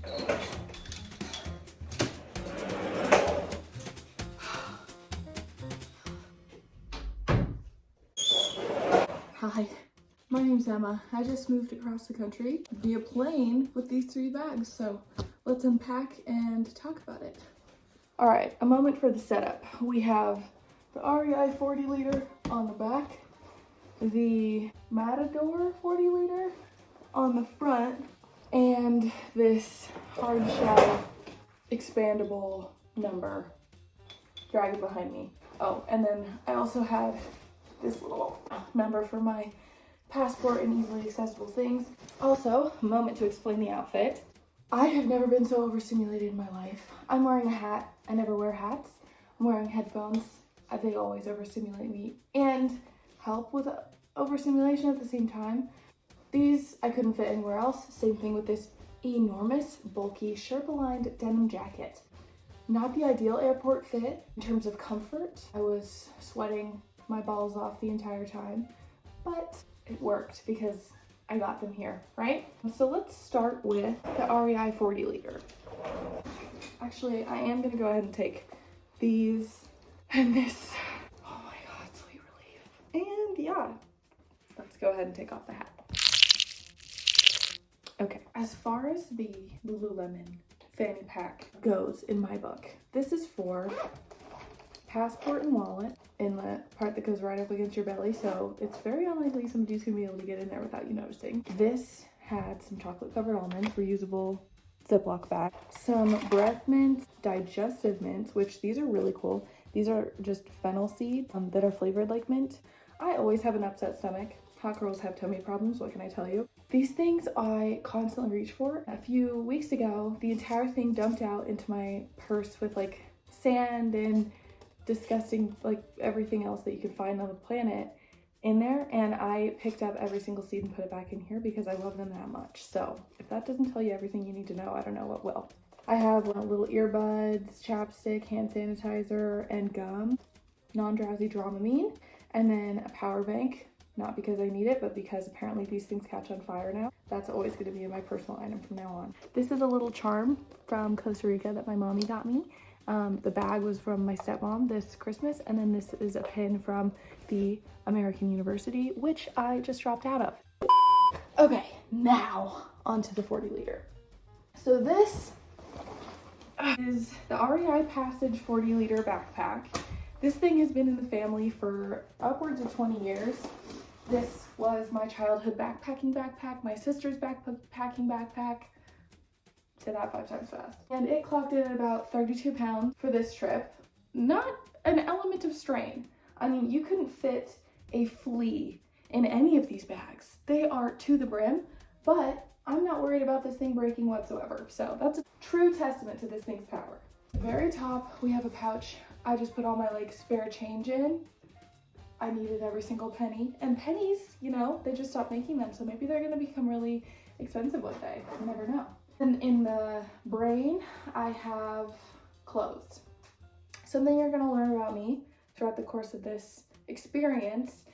Hi, my name's Emma. I just moved across the country via plane with these 3 bags, so let's unpack and talk about it. All right, a moment for the setup. We have the REI 40 liter on the back, the Matador 40 liter on the front, and this hard shell expandable number dragging behind me. Oh, and then I also had this little number for my passport and easily accessible things. Also, a moment to explain the outfit. I have never been so overstimulated in my life. I'm wearing a hat. I never wear hats. I'm wearing headphones. They always overstimulate me and help with overstimulation at the same time. These I couldn't fit anywhere else. Same thing with this enormous, bulky, Sherpa-lined denim jacket. Not the ideal airport fit in terms of comfort. I was sweating my balls off the entire time, but it worked because I got them here, right? So let's start with the REI 40 liter. Actually, I am gonna go ahead and take these and this. Oh my God, sweet relief. And yeah, let's go ahead and take off the hat. Okay, as far as the Lululemon fanny pack goes in my book, this is for passport and wallet in the part that goes right up against your belly, so it's very unlikely somebody's gonna be able to get in there without you noticing. This had some chocolate covered almonds, reusable Ziploc bag, some breath mints, digestive mints, which these are really cool. These are just fennel seeds that are flavored like mint. I always have an upset stomach. Hot girls have tummy problems, what can I tell you? These things I constantly reach for. A few weeks ago, the entire thing dumped out into my purse with like sand and disgusting, like everything else that you could find on the planet in there, and I picked up every single seed and put it back in here because I love them that much. So if that doesn't tell you everything you need to know, I don't know what will. I have little earbuds, chapstick, hand sanitizer, and gum, non-drowsy Dramamine, and then a power bank. Not because I need it, but because apparently these things catch on fire now. That's always going to be my personal item from now on. This is a little charm from Costa Rica that my mommy got me. The bag was from my stepmom this Christmas, and then this is a pin from the American University, which I just dropped out of. Okay, now onto the 40 liter. So this is the REI Passage 40 liter backpack. This thing has been in the family for upwards of 20 years. This was my childhood backpacking backpack, my sister's backpacking backpack. Say that 5 times fast. And it clocked in at about 32 pounds for this trip. Not an element of strain. I mean, you couldn't fit a flea in any of these bags. They are to the brim, but I'm not worried about this thing breaking whatsoever. So that's a true testament to this thing's power. At the very top, we have a pouch. I just put all my like spare change in. I needed every single penny, and pennies, you know, they just stopped making them. So maybe they're gonna become really expensive one day. You never know. And in the brain, I have clothes. Something you're gonna learn about me throughout the course of this experience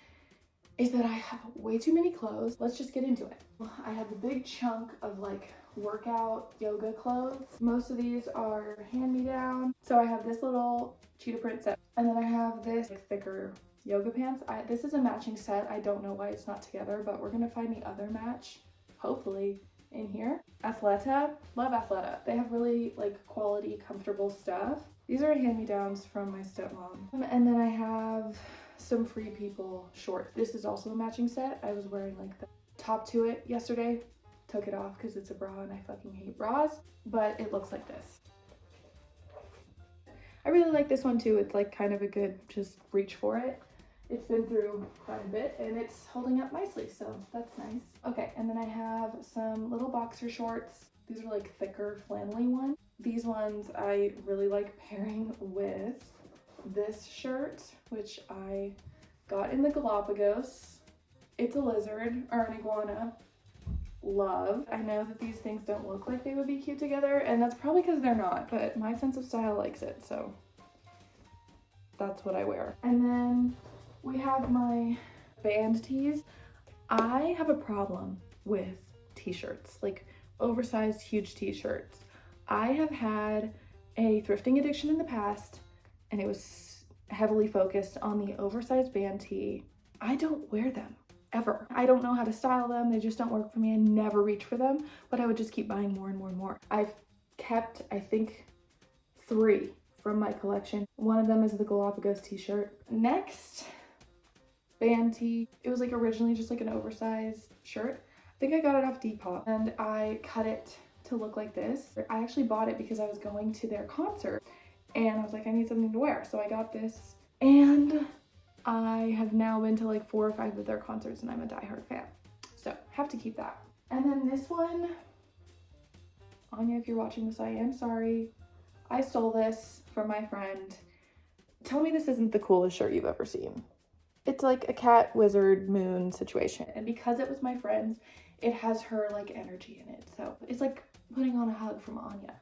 is that I have way too many clothes. Let's just get into it. I have a big chunk of like workout yoga clothes. Most of these are hand-me-down. So I have this little cheetah print set, and then I have this like, thicker yoga pants. This is a matching set. I don't know why it's not together, but we're gonna find the other match, hopefully, in here. Athleta, love Athleta. They have really like quality, comfortable stuff. These are hand-me-downs from my stepmom. And then I have some Free People shorts. This is also a matching set. I was wearing like the top to it yesterday. Took it off because it's a bra and I fucking hate bras, but it looks like this. I really like this one too. It's like kind of a good, just reach for it. It's been through quite a bit and it's holding up nicely, so that's nice. Okay, and then I have some little boxer shorts. These are like thicker flannelly ones. These ones I really like pairing with this shirt, which I got in the Galapagos. It's a lizard or an iguana. Love. I know that these things don't look like they would be cute together, and that's probably because they're not, but my sense of style likes it, so that's what I wear. And then we have my band tees. I have a problem with t-shirts. Like oversized huge t-shirts. I have had a thrifting addiction in the past, and it was heavily focused on the oversized band tee. I don't wear them ever. I don't know how to style them. They just don't work for me. I never reach for them, but I would just keep buying more and more and more. I've kept, I think, 3 from my collection. One of them is the Galapagos t-shirt. Next, band tee. It was like originally just like an oversized shirt. I think I got it off Depop, and I cut it to look like this. I actually bought it because I was going to their concert and I was like, I need something to wear. So I got this, and I have now been to like 4 or 5 of their concerts, and I'm a diehard fan. So have to keep that. And then this one, Anya, if you're watching this, I am sorry. I stole this from my friend. Tell me this isn't the coolest shirt you've ever seen. It's like a cat, wizard, moon situation. And because it was my friend's, it has her like energy in it. So it's like putting on a hug from Anya,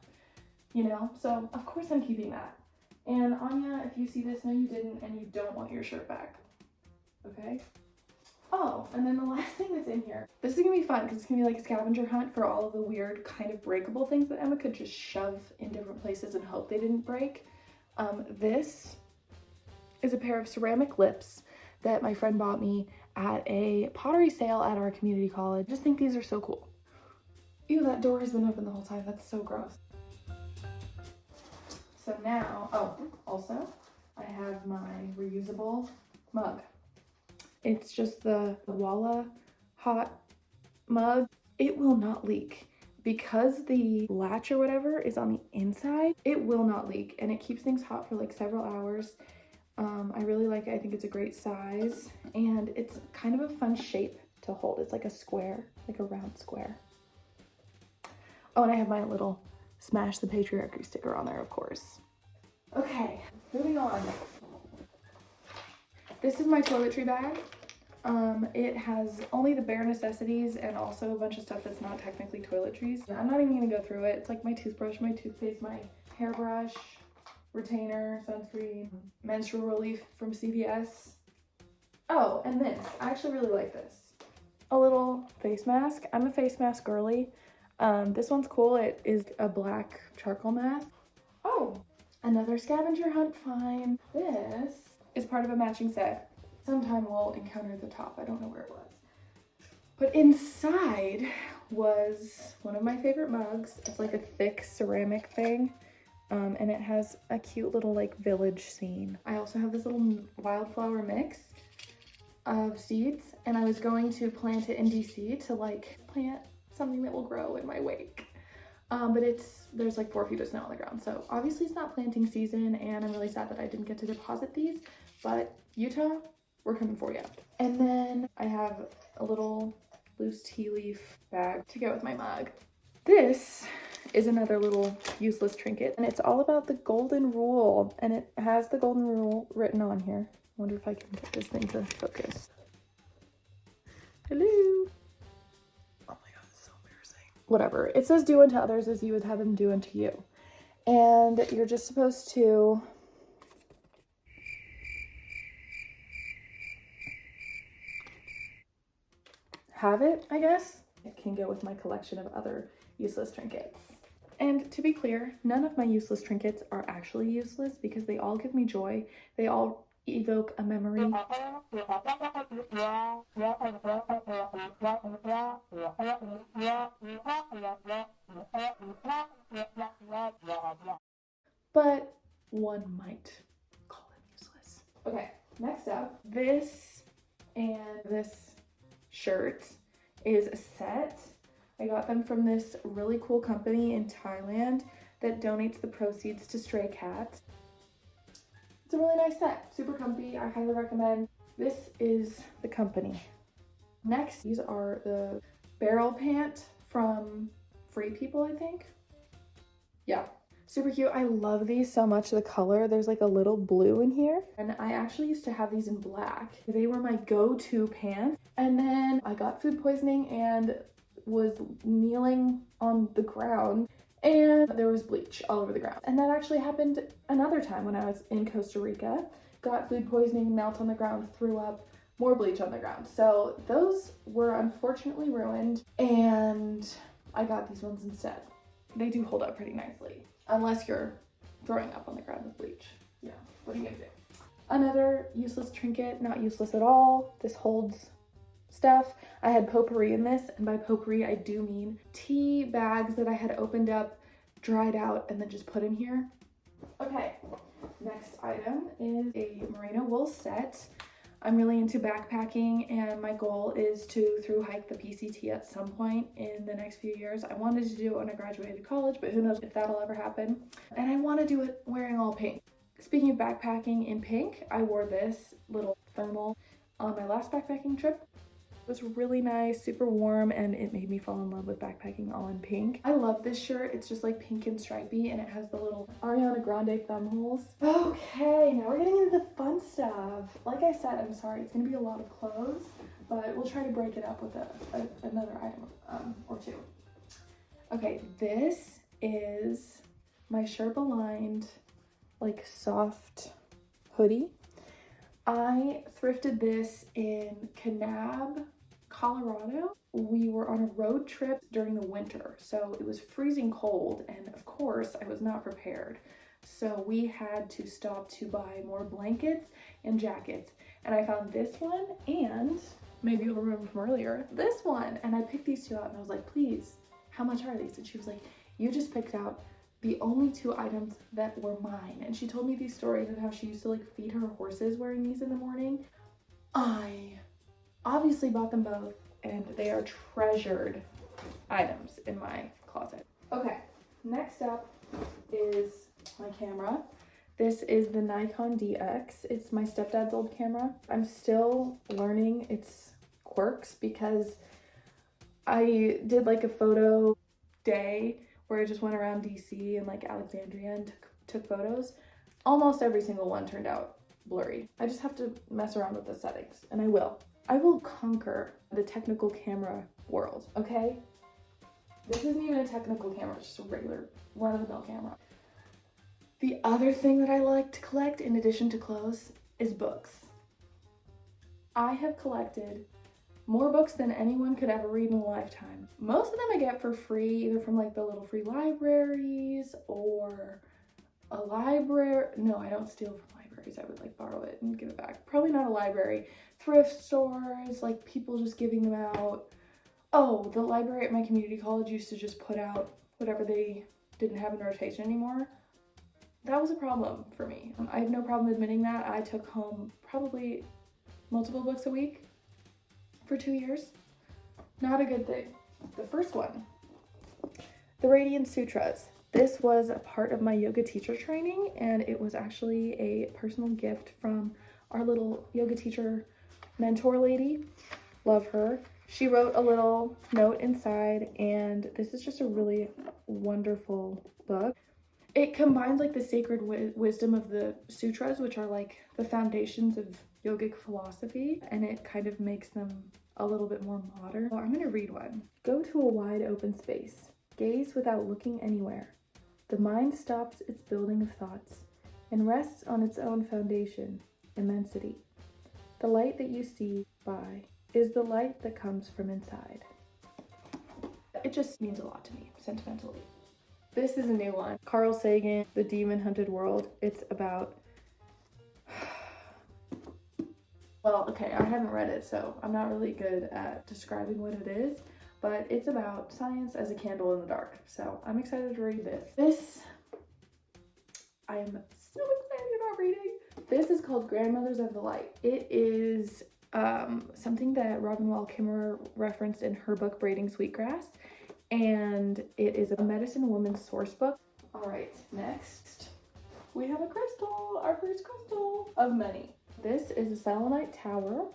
you know? So of course I'm keeping that. And Anya, if you see this, no you didn't, and you don't want your shirt back, okay? Oh, and then the last thing that's in here. This is gonna be fun because it's gonna be like a scavenger hunt for all of the weird kind of breakable things that Emma could just shove in different places and hope they didn't break. This is a pair of ceramic lips that my friend bought me at a pottery sale at our community college. I just think these are so cool. Ew, that door has been open the whole time. That's so gross. So now, oh, also, I have my reusable mug. It's just the Walla hot mug. It will not leak. Because the latch or whatever is on the inside, it will not leak, and it keeps things hot for like several hours. I really like it. I think it's a great size, and it's kind of a fun shape to hold. It's like a square, like a round square. Oh, and I have my little Smash the Patriarchy sticker on there, of course. Okay, moving on. This is my toiletry bag. It has only the bare necessities and also a bunch of stuff that's not technically toiletries. I'm not even gonna go through it. It's like my toothbrush, my toothpaste, my hairbrush, retainer, sunscreen, menstrual relief from CVS. Oh, and this. I actually really like this. A little face mask. I'm a face mask girly. This one's cool. It is a black charcoal mask. Oh, another scavenger hunt find. This is part of a matching set. Sometime we'll encounter the top. I don't know where it was. But inside was one of my favorite mugs. It's like a thick ceramic thing. And it has a cute little like village scene. I also have this little wildflower mix of seeds, and I was going to plant it in DC to like plant something that will grow in my wake. But there's like 4 feet of snow on the ground. So obviously it's not planting season, and I'm really sad that I didn't get to deposit these, but Utah, we're coming for you. And then I have a little loose tea leaf bag to go with my mug. This is another little useless trinket, and it's all about the golden rule, and it has the golden rule written on here. I wonder if I can get this thing to focus. Hello. Oh my god, it's so embarrassing. Whatever. It says do unto others as you would have them do unto you. And you're just supposed to have it, I guess. It can go with my collection of other useless trinkets. And to be clear, none of my useless trinkets are actually useless because they all give me joy. They all evoke a memory. But one might call them useless. Okay, next up, this and this shirt is a set. I got them from this really cool company in Thailand that donates the proceeds to stray cats. It's a really nice set, super comfy, I highly recommend. This is the company. Next, these are the barrel pant from Free People, I think. Yeah, super cute. I love these so much, the color. There's like a little blue in here. And I actually used to have these in black. They were my go-to pants. And then I got food poisoning and was kneeling on the ground, and there was bleach all over the ground. And that actually happened another time when I was in Costa Rica. Got food poisoning, knelt on the ground, threw up, more bleach on the ground. So those were unfortunately ruined, and I got these ones instead. They do hold up pretty nicely, unless you're throwing up on the ground with bleach. Yeah, what are you gonna do? Another useless trinket, not useless at all. This holds stuff. I had potpourri in this, and by potpourri I do mean tea bags that I had opened up, dried out, and then just put in here. Okay, next item is a merino wool set. I'm really into backpacking, and my goal is to through hike the PCT at some point in the next few years. I wanted to do it when I graduated college, but who knows if that'll ever happen. And I want to do it wearing all pink. Speaking of backpacking in pink, I wore this little thermal on my last backpacking trip. It was really nice, super warm, and it made me fall in love with backpacking all in pink. I love this shirt. It's just like pink and stripy, and it has the little Ariana Grande thumb holes. Okay, now we're getting into the fun stuff. Like I said, I'm sorry, it's gonna be a lot of clothes, but we'll try to break it up with another item or two. Okay, this is my Sherpa-lined, like soft hoodie. I thrifted this in Kanab, Colorado. We were on a road trip during the winter, so it was freezing cold, and of course I was not prepared. So we had to stop to buy more blankets and jackets, and I found this one, and maybe you'll remember from earlier, this one, and I picked these two out, and I was like, please, how much are these? And she was like, you just picked out the only two items that were mine. And she told me these stories of how she used to like feed her horses wearing these in the morning. I obviously bought them both, and they are treasured items in my closet. Okay, next up is my camera. This is the Nikon DX. It's my stepdad's old camera. I'm still learning its quirks because I did like a photo day where I just went around DC and like Alexandria and took photos. Almost every single one turned out blurry. I just have to mess around with the settings, and I will. I will conquer the technical camera world, okay? This isn't even a technical camera, it's just a regular run-of-the-mill camera. The other thing that I like to collect, in addition to clothes, is books. I have collected more books than anyone could ever read in a lifetime. Most of them I get for free, either from like the little free libraries or a library. No, I don't steal from libraries. I would like borrow it and give it back. Probably not a library. Thrift stores, like people just giving them out. Oh, the library at my community college used to just put out whatever they didn't have in rotation anymore. That was a problem for me. I have no problem admitting that. I took home probably multiple books a week for 2 years. Not a good thing. The first one, the Radiant Sutras. This was a part of my yoga teacher training, and it was actually a personal gift from our little yoga teacher mentor lady. Love her. She wrote a little note inside, and this is just a really wonderful book. It combines like the sacred wisdom of the sutras, which are like the foundations of yogic philosophy, and it kind of makes them a little bit more modern. So I'm gonna read one. Go to a wide open space. Gaze without looking anywhere. The mind stops its building of thoughts and rests on its own foundation, immensity. The light that you see by is the light that comes from inside. It just means a lot to me, sentimentally. This is a new one. Carl Sagan, The Demon Hunted World. It's about... Well, okay, I haven't read it, so I'm not really good at describing what it is, but it's about science as a candle in the dark. So I'm excited to read this. This, I am so excited about reading. This is called Grandmothers of the Light. It is something that Robin Wall Kimmerer referenced in her book, Braiding Sweetgrass, and it is a medicine woman's source book. All right, next, we have a crystal, our first crystal of many. This is a selenite tower.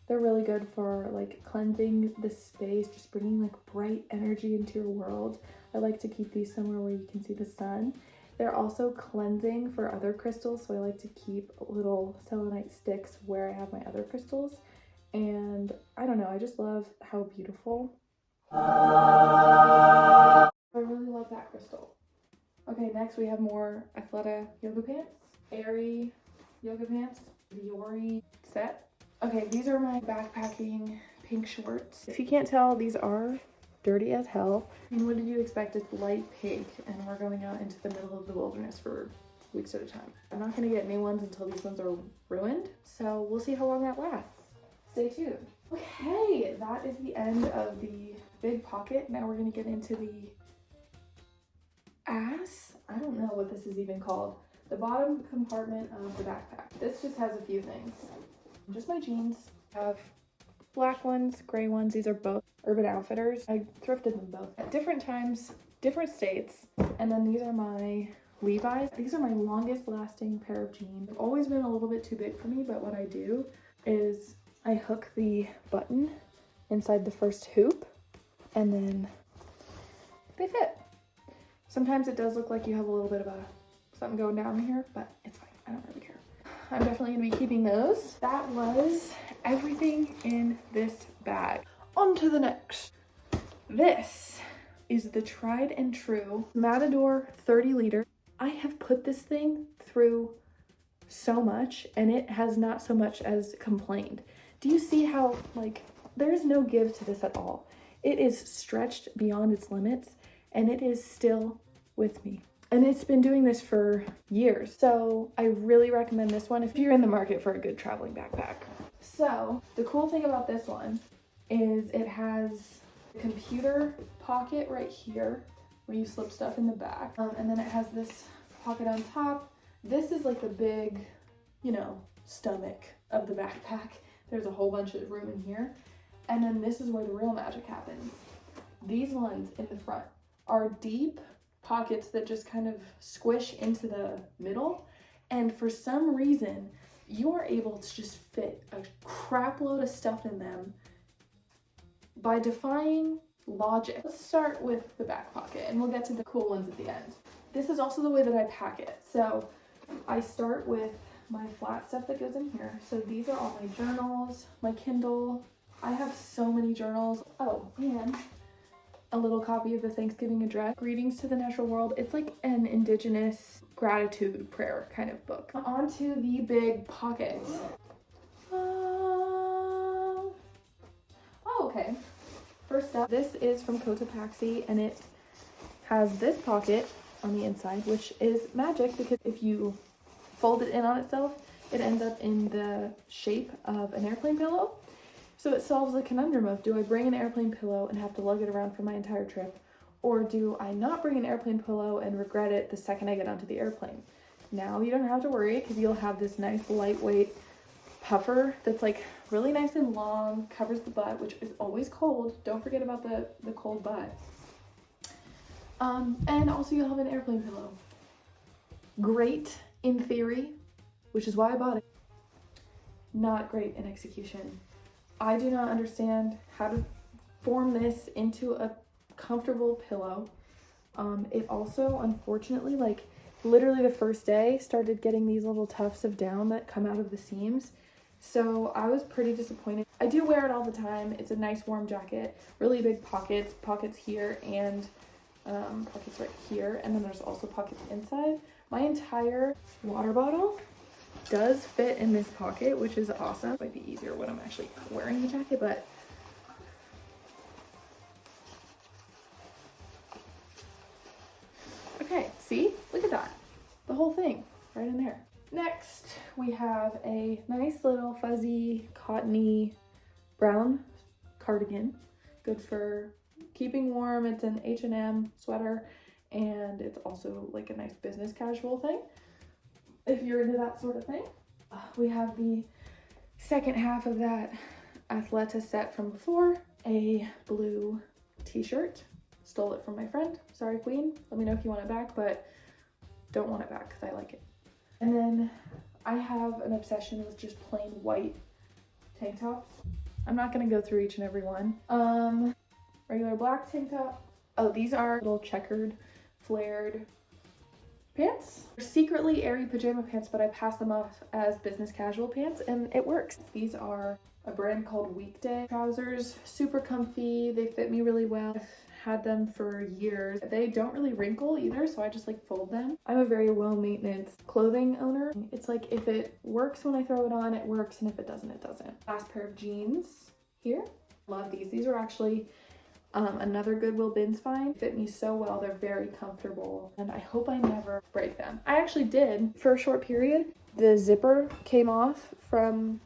They're really good for like cleansing the space, just bringing like bright energy into your world. I like to keep these somewhere where you can see the sun. They're also cleansing for other crystals, so I like to keep little selenite sticks where I have my other crystals. And I don't know, I just love how beautiful. I really love that crystal. Okay, next we have more Athleta yoga pants, Airy yoga pants, the Ori set. Okay, these are my backpacking pink shorts. If you can't tell, these are dirty as hell. And what did you expect? It's light pink, and we're going out into the middle of the wilderness for weeks at a time. I'm not gonna get new ones until these ones are ruined, so we'll see how long that lasts. Stay tuned. Okay, that is the end of the big pocket. Now we're gonna get into the ass. I don't know what this is even called. The bottom compartment of the backpack. This just has a few things. Just my jeans. I have black ones, gray ones. These are both Urban Outfitters. I thrifted them both at different times, different states. And then these are my Levi's. These are my longest lasting pair of jeans. They've always been a little bit too big for me, but what I do is I hook the button inside the first hoop and then they fit. Sometimes it does look like you have a little bit of something going down here, but it's fine. I don't really care. I'm definitely gonna be keeping those. That was everything in this bag. On to the next. This is the tried and true Matador 30 liter. I have put this thing through so much and it has not so much as complained. Do you see how, like, there's no give to this at all? It is stretched beyond its limits and it is still with me. And it's been doing this for years. So I really recommend this one if you're in the market for a good traveling backpack. So the cool thing about this one is it has a computer pocket right here where you slip stuff in the back. And then it has this pocket on top. This is like the big, you know, stomach of the backpack. There's a whole bunch of room in here. And then this is where the real magic happens. These ones in the front are deep pockets that just kind of squish into the middle. And for some reason, you are able to just fit a crap load of stuff in them by defying logic. Let's start with the back pocket and we'll get to the cool ones at the end. This is also the way that I pack it. So I start with my flat stuff that goes in here. So these are all my journals, my Kindle. I have so many journals. Oh, and a little copy of the Thanksgiving address. Greetings to the natural world. It's like an indigenous gratitude prayer kind of book. On to the big pockets. Oh, okay. First up, this is from Cotopaxi and it has this pocket on the inside, which is magic because if you fold it in on itself, it ends up in the shape of an airplane pillow. So it solves the conundrum of, do I bring an airplane pillow and have to lug it around for my entire trip? Or do I not bring an airplane pillow and regret it the second I get onto the airplane? Now you don't have to worry because you'll have this nice lightweight puffer that's like really nice and long, covers the butt, which is always cold. Don't forget about the cold butt. And also you'll have an airplane pillow. Great in theory, which is why I bought it. Not great in execution. I do not understand how to form this into a comfortable pillow. It also, unfortunately, like literally the first day started getting these little tufts of down that come out of the seams. So I was pretty disappointed. I do wear it all the time. It's a nice warm jacket, really big pockets here and pockets right here. And then there's also pockets inside. My entire water bottle does fit in this pocket, which is awesome. Might be easier when I'm actually wearing the jacket, but okay, see? Look at that. The whole thing right in there. Next, we have a nice little fuzzy, cottony brown cardigan. Good for keeping warm. It's an H&M sweater, and it's also like a nice business casual thing if you're into that sort of thing. We have the second half of that Athleta set from before, a blue t-shirt. Stole it from my friend. Sorry, queen. Let me know if you want it back, but don't want it back because I like it. And then I have an obsession with just plain white tank tops. I'm not gonna go through each and every one. Regular black tank top. Oh, these are little checkered, flared pants. They're secretly airy pajama pants, but I pass them off as business casual pants and it works. These are a brand called Weekday trousers. Super comfy. They fit me really well. I've had them for years. They don't really wrinkle either, so I just like fold them. I'm a very low maintenance clothing owner. It's like if it works when I throw it on, it works, and if it doesn't, it doesn't. Last pair of jeans here. Love these. These are actually Another Goodwill bins find. Fit me so well. They're very comfortable and I hope I never break them. I actually did for a short period. The zipper came off from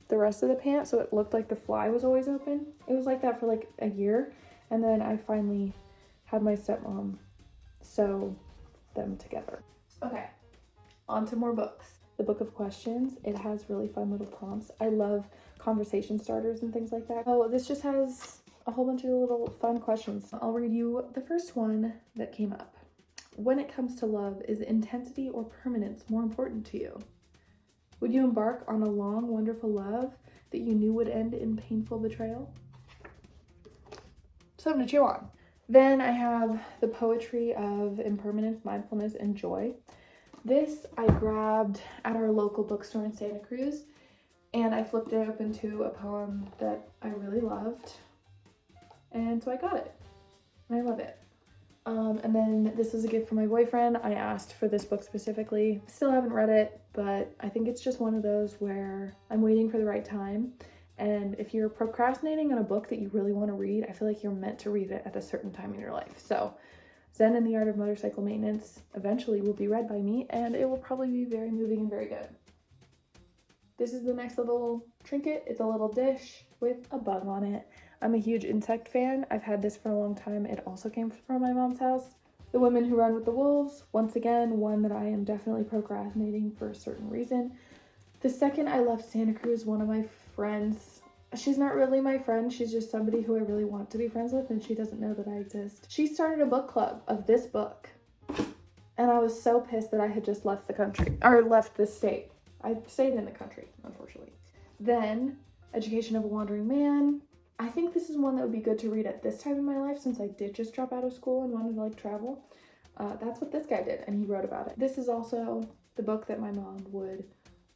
the rest of the pant, so it looked like the fly was always open. It was like that for like a year, and then I finally had my stepmom sew them together. Okay, on to more books. The Book of Questions. It has really fun little prompts. I love conversation starters and things like that. Oh, this just has a whole bunch of little fun questions. I'll read you the first one that came up. When it comes to love, is intensity or permanence more important to you? Would you embark on a long, wonderful love that you knew would end in painful betrayal? Something to chew on. Then I have The Poetry of Impermanence, Mindfulness, and Joy. This I grabbed at our local bookstore in Santa Cruz, and I flipped it open to a poem that I really loved, and so I got it, and I love it. And then this is a gift from my boyfriend. I asked for this book specifically. Still haven't read it, but I think it's just one of those where I'm waiting for the right time. And if you're procrastinating on a book that you really want to read, I feel like you're meant to read it at a certain time in your life. So Zen and the Art of Motorcycle Maintenance eventually will be read by me, and it will probably be very moving and very good. This is the next little trinket. It's a little dish with a bug on it. I'm a huge insect fan. I've had this for a long time. It also came from my mom's house. The Women Who Run with the Wolves. Once again, one that I am definitely procrastinating for a certain reason. The second I left Santa Cruz, one of my friends, she's not really my friend, she's just somebody who I really want to be friends with, and she doesn't know that I exist. She started a book club of this book, and I was so pissed that I had just left the country, or left the state. I stayed in the country, unfortunately. Then, Education of a Wandering Man. I think this is one that would be good to read at this time in my life, since I did just drop out of school and wanted to like travel. That's what this guy did, and he wrote about it. This is also the book that my mom would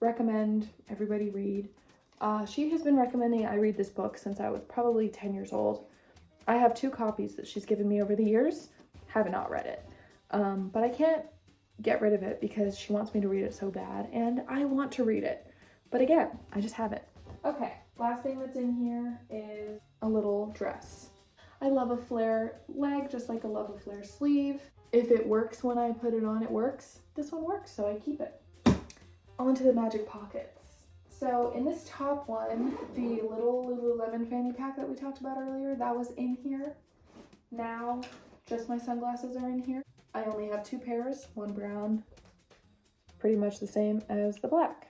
recommend everybody read. She has been recommending I read this book since I was probably 10 years old. I have 2 copies that she's given me over the years. Have not read it. But I can't get rid of it because she wants me to read it so bad, and I want to read it. But again, I just haven't. Okay, last thing that's in here is a little dress. I love a flare leg, just like I love a flare sleeve. If it works when I put it on, it works. This one works, so I keep it. On to the magic pockets. So in this top one, the little Lululemon fanny pack that we talked about earlier, that was in here. Now, just my sunglasses are in here. I only have 2 pairs, one brown, pretty much the same as the black.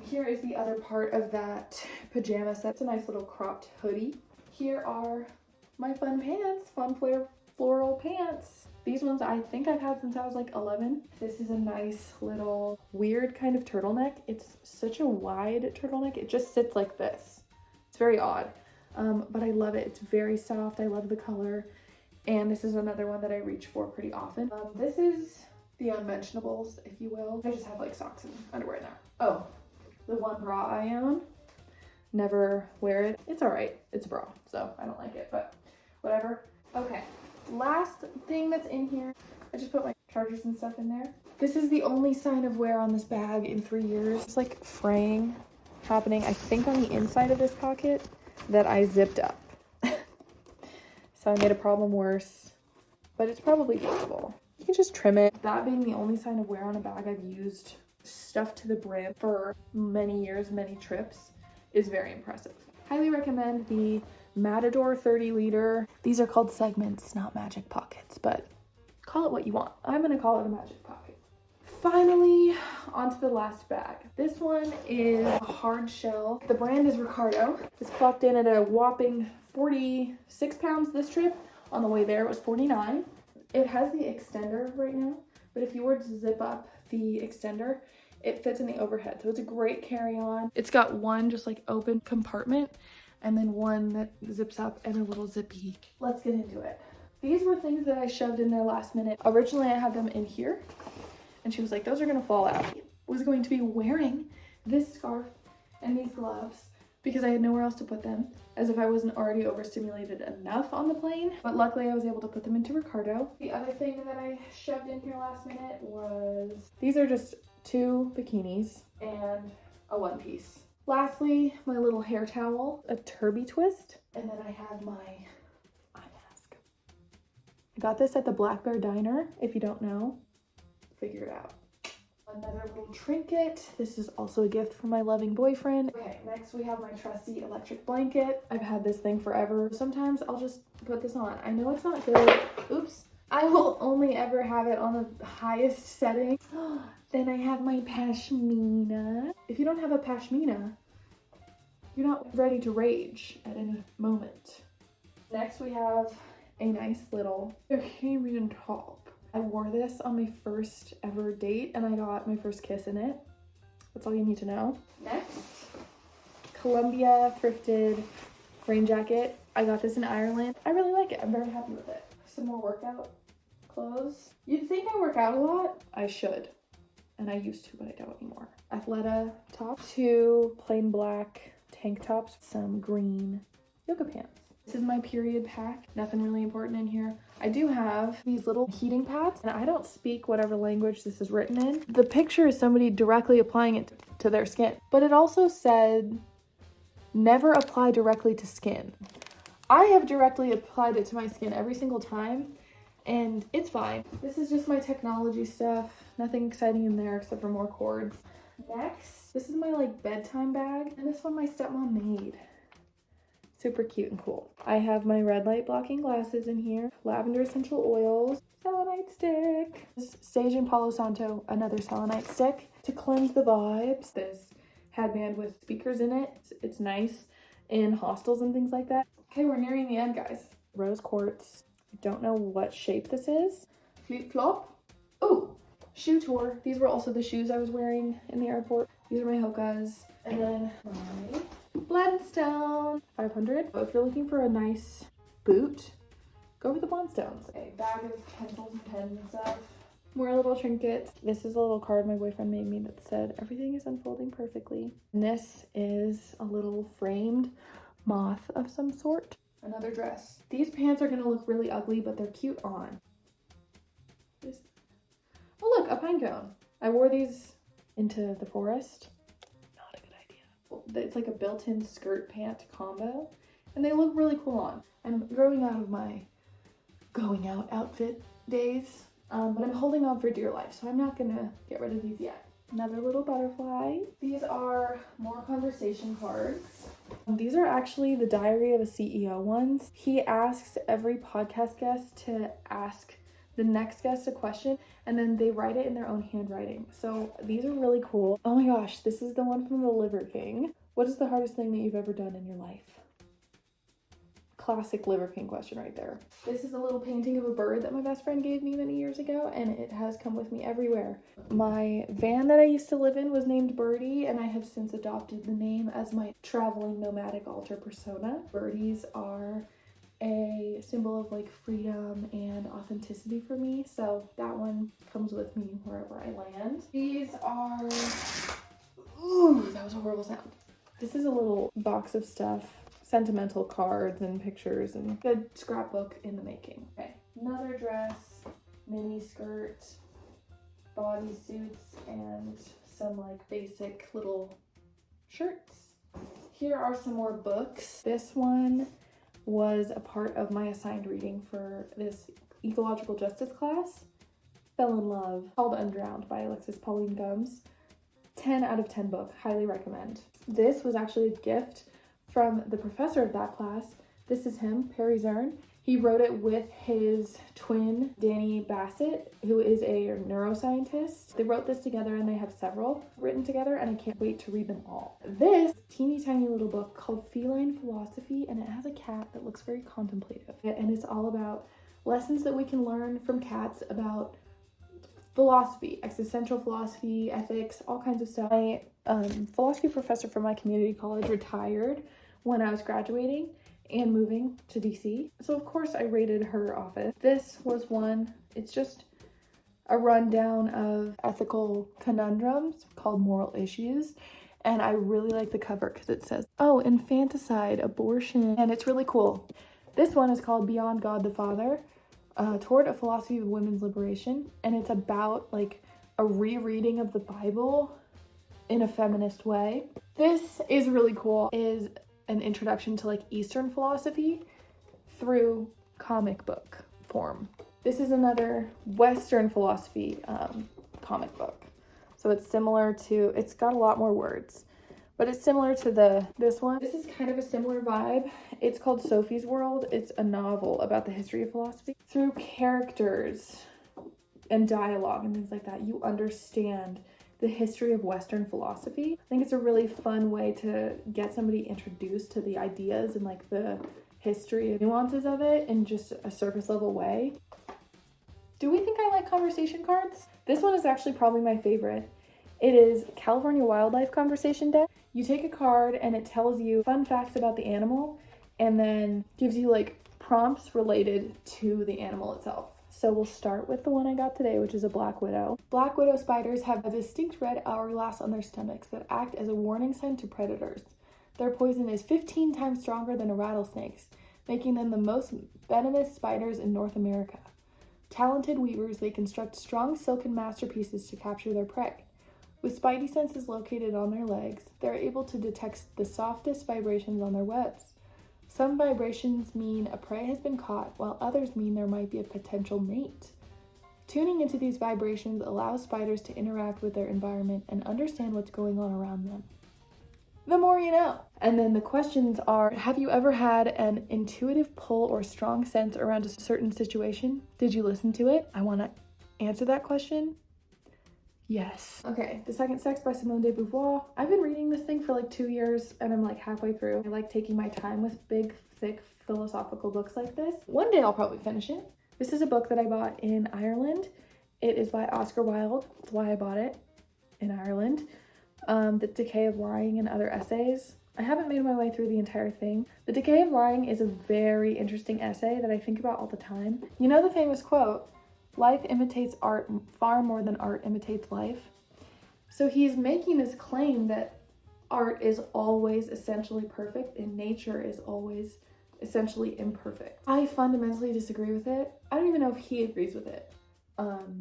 Here is the other part of that pajama set. It's a nice little cropped hoodie. Here are my fun pants, fun flare floral pants. These ones I think I've had since I was like 11. This is a nice little weird kind of turtleneck. It's such a wide turtleneck. It just sits like this. It's very odd, but I love it. It's very soft. I love the color. And this is another one that I reach for pretty often. This is the unmentionables, if you will. I just have like socks and underwear in there. Oh, the one bra I own. Never wear it. It's all right. It's a bra, so I don't like it, but whatever. Okay. Last thing that's in here, I just put my chargers and stuff in there. This is the only sign of wear on this bag in 3 years. It's like fraying happening, I think, on the inside of this pocket that I zipped up. So I made a problem worse, but it's probably fixable. You can just trim it. That being the only sign of wear on a bag I've used stuff to the brim for many years, many trips, is very impressive. Highly recommend the Matador 30 liter. These are called segments, not magic pockets, but call it what you want. I'm gonna call it a magic pocket. Finally, onto the last bag. This one is a hard shell. The brand is Ricardo. It's clocked in at a whopping 46 pounds this trip. On the way there, it was 49. It has the extender right now, but if you were to zip up the extender, it fits in the overhead. So it's a great carry-on. It's got one just like open compartment and then one that zips up and a little zippy. Let's get into it. These were things that I shoved in there last minute. Originally, I had them in here and she was like, those are gonna fall out. I was going to be wearing this scarf and these gloves because I had nowhere else to put them, as if I wasn't already overstimulated enough on the plane. But luckily I was able to put them into Ricardo. The other thing that I shoved in here last minute was, these are just 2 bikinis and a one piece. Lastly, my little hair towel, a turby twist, and then I have my eye I got this at the Black Bear Diner. If you don't know, figure it out. Another little trinket. This is also a gift from my loving boyfriend. Okay, next we have my trusty electric blanket. I've had this thing forever. Sometimes I'll just put this on. I know it's not good. Oops. I will only ever have it on the highest setting. Then I have my pashmina. If you don't have a pashmina, you're not ready to rage at any moment. Next we have a nice little Bohemian top. I wore this on my first ever date and I got my first kiss in it. That's all you need to know. Next, Columbia thrifted rain jacket. I got this in Ireland. I really like it. I'm very happy with it. Some more workout clothes. You'd think I work out a lot. I should. And I used to, but I don't anymore. Athleta top, 2 plain black tank tops, some green yoga pants. This is my period pack. Nothing really important in here. I do have these little heating pads, and I don't speak whatever language this is written in. The picture is somebody directly applying it to their skin, but it also said never apply directly to skin. I have directly applied it to my skin every single time, and it's fine. This is just my technology stuff. Nothing exciting in there except for more cords. Next, this is my like bedtime bag, and this one my stepmom made. Super cute and cool. I have my red light blocking glasses in here, lavender essential oils, selenite stick, sage and palo santo, another selenite stick to cleanse the vibes. This headband with speakers in it. It's nice in hostels and things like that. Okay, we're nearing the end, guys. Rose quartz. I don't know what shape this is. Flip flop. Oh, shoe tour. These were also the shoes I was wearing in the airport. These are my Hokas. And then my Blendstone 500. If you're looking for a nice boot, go with the Blendstones. A bag of pencils and pens and stuff. More little trinkets. This is a little card my boyfriend made me that said, everything is unfolding perfectly. And this is a little framed moth of some sort. Another dress. These pants are gonna look really ugly, but they're cute on. Oh look, a pine cone. I wore these into the forest. It's like a built-in skirt pant combo and they look really cool on. I'm growing out of my going out outfit days, but I'm holding on for dear life, so I'm not gonna get rid of these yet. Another little butterfly. These are more conversation cards. These are actually the Diary of a CEO ones. He asks every podcast guest to ask the next guest a question, and then they write it in their own handwriting. So these are really cool. Oh my gosh, this is the one from the Liver King. What is the hardest thing that you've ever done in your life? Classic Liver King question right there. This is a little painting of a bird that my best friend gave me many years ago, and it has come with me everywhere. My van that I used to live in was named Birdie, and I have since adopted the name as my traveling nomadic alter persona. Birdies are a symbol of like freedom and authenticity for me, so that one comes with me wherever I land. These are, ooh, that was a horrible sound. This is a little box of stuff, sentimental cards and pictures, and good scrapbook in the making. Okay, another dress, mini skirt, bodysuits, and some like basic little shirts. Here are some more books. This one was a part of my assigned reading for this ecological justice class. Fell in Love, called Undrowned by Alexis Pauline Gumbs. 10 out of 10 book, highly recommend. This was actually a gift from the professor of that class. This is him, Perry Zern. He wrote it with his twin, Danny Bassett, who is a neuroscientist. They wrote this together and they have several written together, and I can't wait to read them all. This teeny tiny little book called Feline Philosophy, and it has a cat that looks very contemplative. And it's all about lessons that we can learn from cats about philosophy, existential philosophy, ethics, all kinds of stuff. My philosophy professor from my community college retired when I was graduating and moving to DC. So of course I raided her office. This was one, it's just a rundown of ethical conundrums called Moral Issues. And I really like the cover because it says, oh, infanticide, abortion, and it's really cool. This one is called Beyond God the Father, Toward a Philosophy of Women's Liberation. And it's about like a rereading of the Bible in a feminist way. This is really cool. It is an introduction to like Eastern philosophy through comic book form. This is another Western philosophy comic book. So it's similar to, it's got a lot more words, but it's similar to this one. This is kind of a similar vibe. It's called Sophie's World. It's a novel about the history of philosophy. Through characters and dialogue and things like that, you understand the history of Western philosophy. I think it's a really fun way to get somebody introduced to the ideas and like the history and nuances of it in just a surface level way. Do we think I like conversation cards? This one is actually probably my favorite. It is California Wildlife Conversation Deck. You take a card and it tells you fun facts about the animal and then gives you like prompts related to the animal itself. So we'll start with the one I got today, which is a black widow. Black widow spiders have a distinct red hourglass on their stomachs that act as a warning sign to predators. Their poison is 15 times stronger than a rattlesnake's, making them the most venomous spiders in North America. Talented weavers, they construct strong silken masterpieces to capture their prey. With spidey senses located on their legs, they're able to detect the softest vibrations on their webs. Some vibrations mean a prey has been caught, while others mean there might be a potential mate. Tuning into these vibrations allows spiders to interact with their environment and understand what's going on around them. The more you know. And then the questions are, have you ever had an intuitive pull or strong sense around a certain situation? Did you listen to it? I want to answer that question. Yes. Okay, The Second Sex by Simone de Beauvoir. I've been reading this thing for like 2 years and I'm like halfway through. I like taking my time with big, thick philosophical books like this. One day I'll probably finish it. This is a book that I bought in Ireland. It is by Oscar Wilde. That's why I bought it in Ireland. The Decay of Lying and Other Essays. I haven't made my way through the entire thing. The Decay of Lying is a very interesting essay that I think about all the time. You know the famous quote, life imitates art far more than art imitates life. So he's making this claim that art is always essentially perfect and nature is always essentially imperfect. I fundamentally disagree with it. I don't even know if he agrees with it.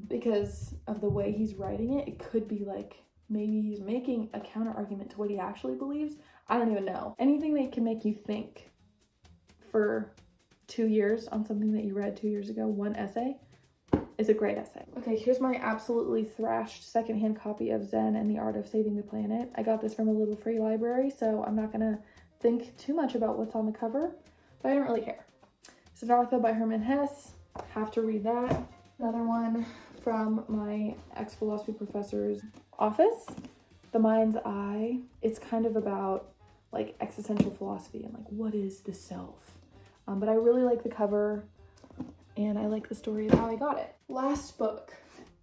Because of the way he's writing it, it could be like maybe he's making a counter argument to what he actually believes. I don't even know. Anything that can make you think for 2 years on something that you read 2 years ago, one essay, is a great essay. Okay, here's my absolutely thrashed secondhand copy of Zen and the Art of Saving the Planet. I got this from a little free library, so I'm not gonna think too much about what's on the cover, but I don't really care. Siddhartha by Hermann Hesse, have to read that. Another one from my ex-philosophy professor's office, The Mind's Eye. It's kind of about like existential philosophy and like what is the self. But I really like the cover and I like the story of how I got it. Last book,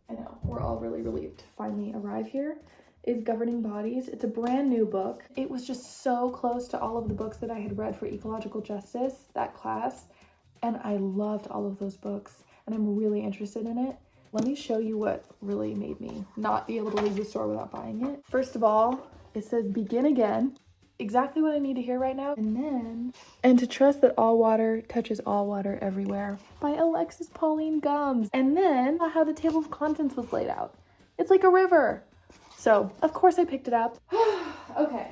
I know we're all really relieved to finally arrive here, is Governing Bodies. It's a brand new book. It was just so close to all of the books that I had read for ecological justice, that class, and I loved all of those books and I'm really interested in it. Let me show you what really made me not be able to leave the store without buying it. First of all, it says begin again. Exactly what I need to hear right now. And to trust that all water touches all water everywhere by Alexis Pauline Gumbs. And then how the table of contents was laid out. It's like a river. So of course I picked it up. Okay,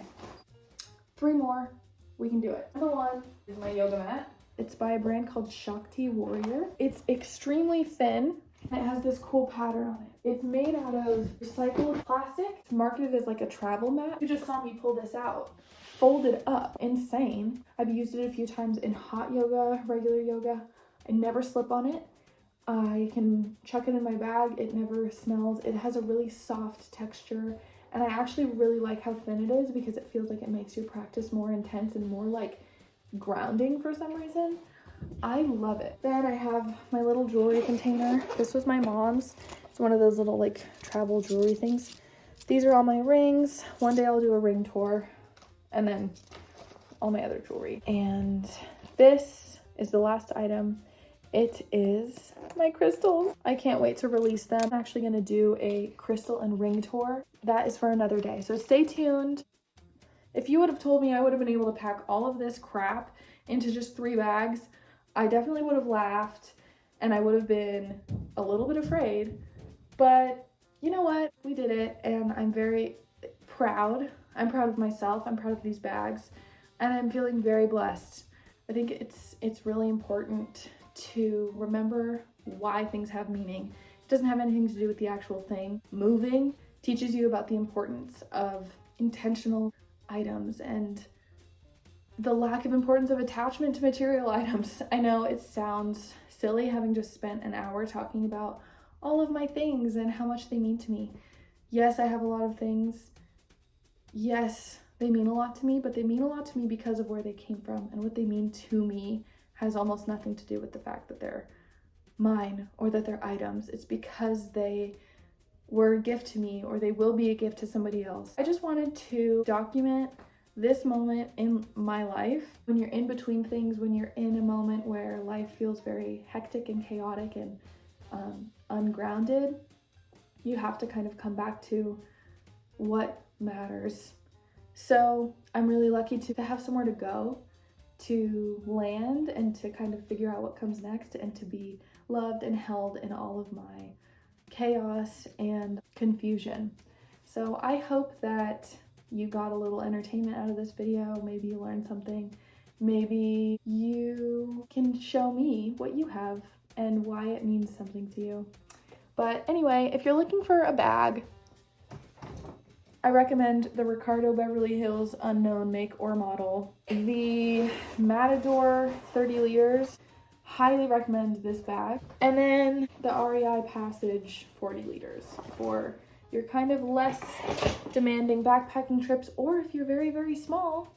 3 more, we can do it. Number 1 is my yoga mat. It's by a brand called Shakti Warrior. It's extremely thin. And it has this cool pattern on it. It's made out of recycled plastic. It's marketed as like a travel mat. You just saw me pull this out. Folded up. Insane. I've used it a few times in hot yoga, regular yoga. I never slip on it. I can chuck it in my bag. It never smells. It has a really soft texture. And I actually really like how thin it is because it feels like it makes your practice more intense and more like grounding for some reason. I love it. Then I have my little jewelry container. This was my mom's. It's one of those little like travel jewelry things. These are all my rings. One day I'll do a ring tour and then all my other jewelry. And this is the last item. It is my crystals. I can't wait to release them. I'm actually gonna do a crystal and ring tour. That is for another day, so stay tuned. If you would have told me I would have been able to pack all of this crap into just 3 bags, I definitely would have laughed and I would have been a little bit afraid, but you know what? We did it and I'm very proud. I'm proud of myself. I'm proud of these bags and I'm feeling very blessed. I think it's really important to remember why things have meaning. It doesn't have anything to do with the actual thing. Moving teaches you about the importance of intentional items and the lack of importance of attachment to material items. I know it sounds silly having just spent an hour talking about all of my things and how much they mean to me. Yes, I have a lot of things. Yes, they mean a lot to me, but they mean a lot to me because of where they came from, and what they mean to me has almost nothing to do with the fact that they're mine or that they're items. It's because they were a gift to me or they will be a gift to somebody else. I just wanted to document this moment in my life. When you're in between things, when you're in a moment where life feels very hectic and chaotic and ungrounded, you have to kind of come back to what matters. So I'm really lucky to have somewhere to go, to land, and to kind of figure out what comes next, and to be loved and held in all of my chaos and confusion. So I hope that you got a little entertainment out of this video. Maybe you learned something. Maybe you can show me what you have and why it means something to you. But anyway, if you're looking for a bag, I recommend the Ricardo Beverly Hills Unknown make or model. The Matador 30 liters, highly recommend this bag. And then the REI Passage 40 liters for your kind of less demanding backpacking trips, or if you're very, very small,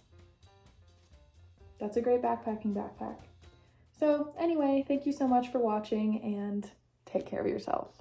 that's a great backpacking backpack. So anyway, thank you so much for watching, and take care of yourself.